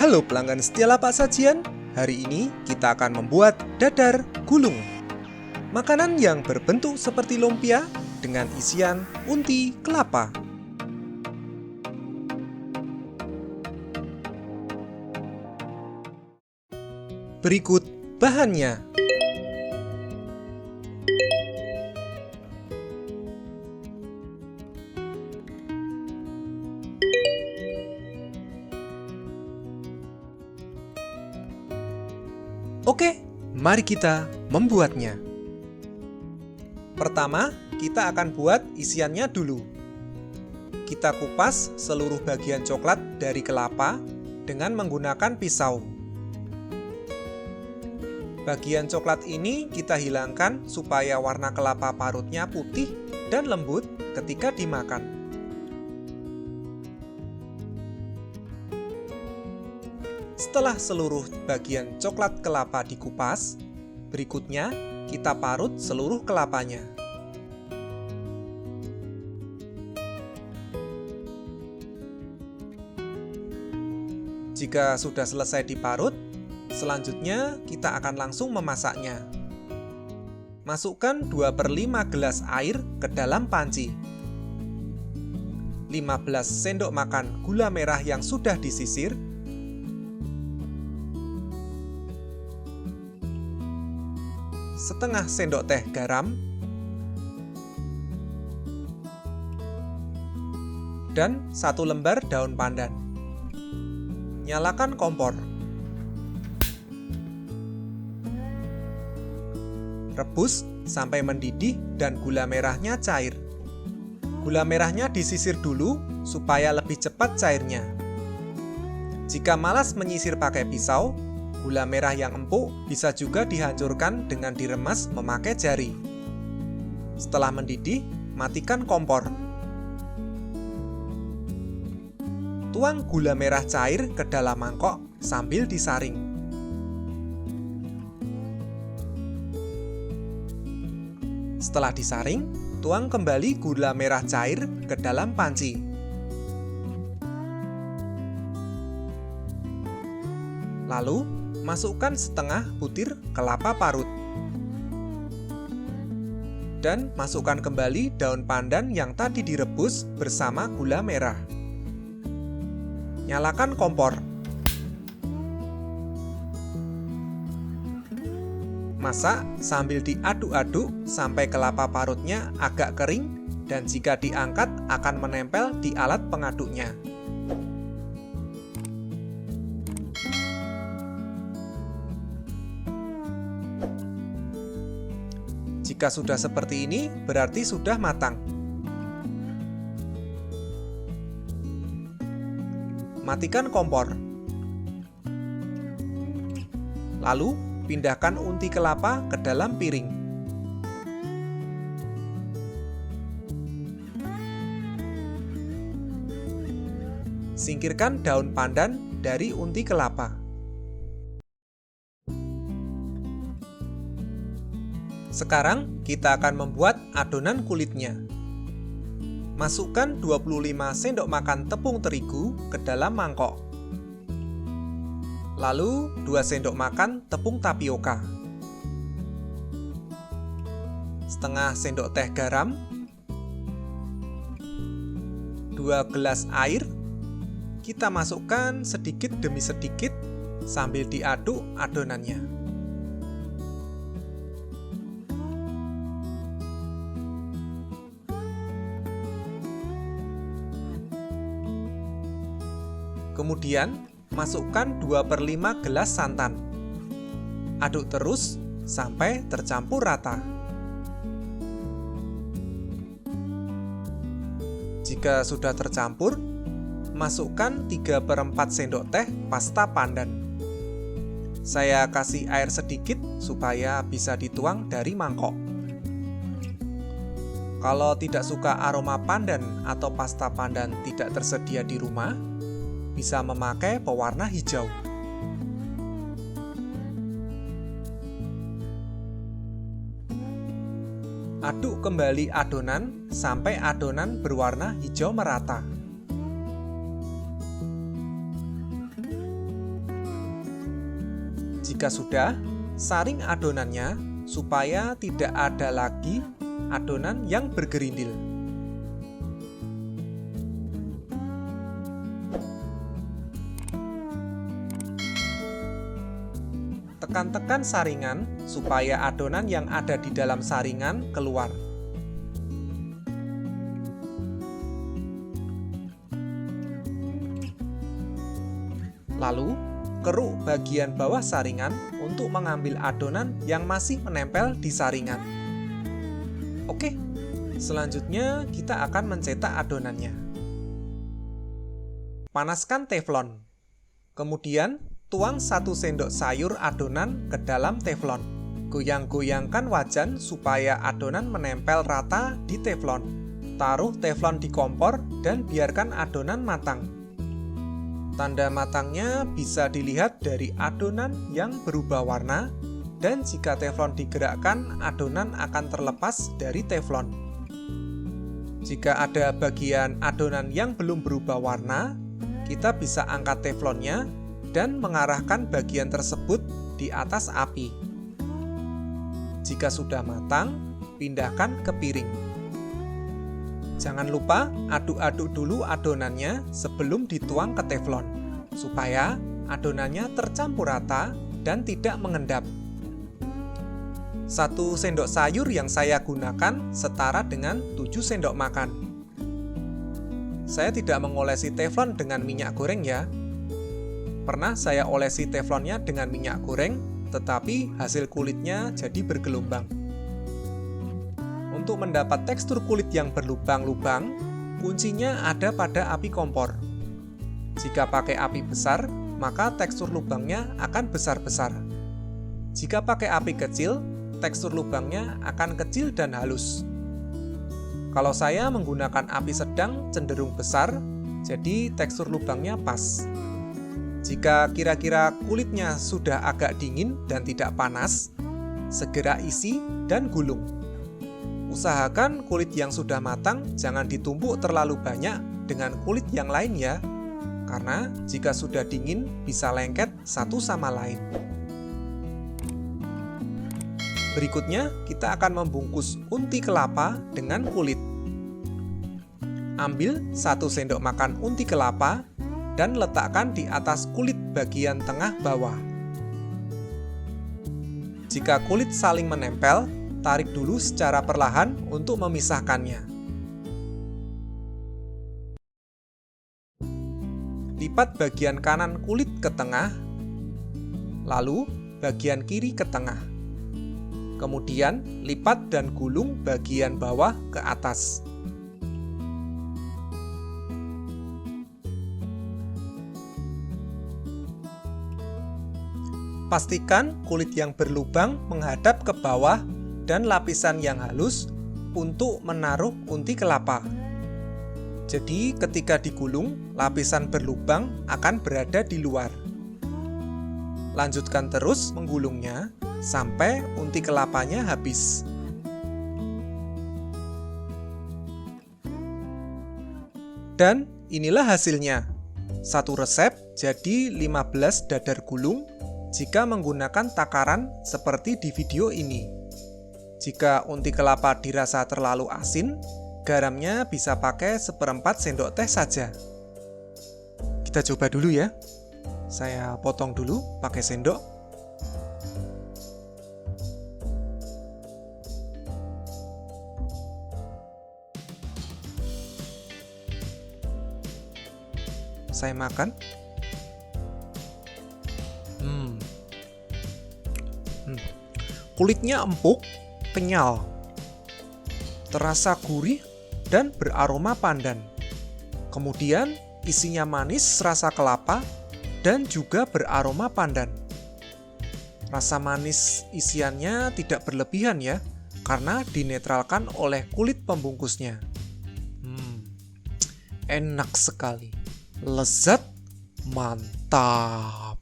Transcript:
Halo pelanggan setia Lapak Sajian, hari ini kita akan membuat dadar gulung. Makanan yang berbentuk seperti lumpia dengan isian unti kelapa. Berikut bahannya. Oke, mari kita membuatnya. Pertama, kita akan buat isiannya dulu. Kita kupas seluruh bagian coklat dari kelapa dengan menggunakan pisau. Bagian coklat ini kita hilangkan supaya warna kelapa parutnya putih dan lembut ketika dimakan. Setelah seluruh bagian coklat kelapa dikupas, berikutnya kita parut seluruh kelapanya. Jika sudah selesai diparut, selanjutnya kita akan langsung memasaknya. Masukkan 2/5 gelas air ke dalam panci. 15 sendok makan gula merah yang sudah disisir, setengah sendok teh garam, dan 1 lembar daun pandan. Nyalakan kompor. Rebus sampai mendidih dan gula merahnya cair. Gula merahnya disisir dulu supaya lebih cepat cairnya. Jika malas menyisir pakai pisau, gula merah yang empuk bisa juga dihancurkan dengan diremas memakai jari. Setelah mendidih, matikan kompor. Tuang gula merah cair ke dalam mangkok sambil disaring. Setelah disaring, tuang kembali gula merah cair ke dalam panci. Lalu, masukkan setengah butir kelapa parut. Dan masukkan kembali daun pandan yang tadi direbus bersama gula merah. Nyalakan kompor. Masak sambil diaduk-aduk sampai kelapa parutnya agak kering dan jika diangkat akan menempel di alat pengaduknya. Jika sudah seperti ini, berarti sudah matang. Matikan kompor. Lalu, pindahkan unti kelapa ke dalam piring. Singkirkan daun pandan dari unti kelapa. Sekarang kita akan membuat adonan kulitnya. Masukkan 25 sendok makan tepung terigu ke dalam mangkok. Lalu 2 sendok makan tepung tapioka. Setengah sendok teh garam. 2 gelas air. Kita masukkan sedikit demi sedikit sambil diaduk adonannya. Kemudian, masukkan 2/5 gelas santan. Aduk terus sampai tercampur rata. Jika sudah tercampur, masukkan 3/4 sendok teh pasta pandan. Saya kasih air sedikit supaya bisa dituang dari mangkok. Kalau tidak suka aroma pandan atau pasta pandan tidak tersedia di rumah, bisa memakai pewarna hijau. Aduk kembali adonan sampai adonan berwarna hijau merata. Jika sudah, saring adonannya supaya tidak ada lagi adonan yang bergerindil. Tekan-tekan saringan supaya adonan yang ada di dalam saringan keluar. Lalu, keruk bagian bawah saringan untuk mengambil adonan yang masih menempel di saringan. Oke, selanjutnya kita akan mencetak adonannya. Panaskan teflon. Kemudian, tuang 1 sendok sayur adonan ke dalam teflon. Goyang-goyangkan wajan supaya adonan menempel rata di teflon. Taruh teflon di kompor dan biarkan adonan matang. Tanda matangnya bisa dilihat dari adonan yang berubah warna, dan jika teflon digerakkan, adonan akan terlepas dari teflon. Jika ada bagian adonan yang belum berubah warna, kita bisa angkat teflonnya dan mengarahkan bagian tersebut di atas api. Jika sudah matang, pindahkan ke piring. Jangan lupa aduk-aduk dulu adonannya sebelum dituang ke teflon, supaya adonannya tercampur rata dan tidak mengendap. 1 sendok sayur yang saya gunakan setara dengan 7 sendok makan. Saya tidak mengolesi teflon dengan minyak goreng ya. Pernah saya olesi teflonnya dengan minyak goreng, tetapi hasil kulitnya jadi bergelombang. Untuk mendapat tekstur kulit yang berlubang-lubang, kuncinya ada pada api kompor. Jika pakai api besar, maka tekstur lubangnya akan besar-besar. Jika pakai api kecil, tekstur lubangnya akan kecil dan halus. Kalau saya menggunakan api sedang cenderung besar, jadi tekstur lubangnya pas. Jika kira-kira kulitnya sudah agak dingin dan tidak panas, segera isi dan gulung. Usahakan kulit yang sudah matang jangan ditumpuk terlalu banyak dengan kulit yang lain ya, karena jika sudah dingin bisa lengket satu sama lain. Berikutnya, kita akan membungkus unti kelapa dengan kulit. Ambil 1 sendok makan unti kelapa dan letakkan di atas kulit bagian tengah bawah. Jika kulit saling menempel, tarik dulu secara perlahan untuk memisahkannya. Lipat bagian kanan kulit ke tengah, lalu bagian kiri ke tengah. Kemudian lipat dan gulung bagian bawah ke atas. Pastikan kulit yang berlubang menghadap ke bawah dan lapisan yang halus untuk menaruh unti kelapa. Jadi ketika digulung, lapisan berlubang akan berada di luar. Lanjutkan terus menggulungnya sampai unti kelapanya habis. Dan inilah hasilnya. Satu resep jadi 15 dadar gulung jika menggunakan takaran seperti di video ini. Jika unti kelapa dirasa terlalu asin, garamnya bisa pakai 1/4 sendok teh saja. Kita coba dulu ya. Saya potong dulu pakai sendok. Saya makan. Kulitnya empuk, kenyal, terasa gurih dan beraroma pandan. Kemudian isinya manis rasa kelapa dan juga beraroma pandan. Rasa manis isiannya tidak berlebihan ya, karena dinetralkan oleh kulit pembungkusnya. Enak sekali, lezat, mantap.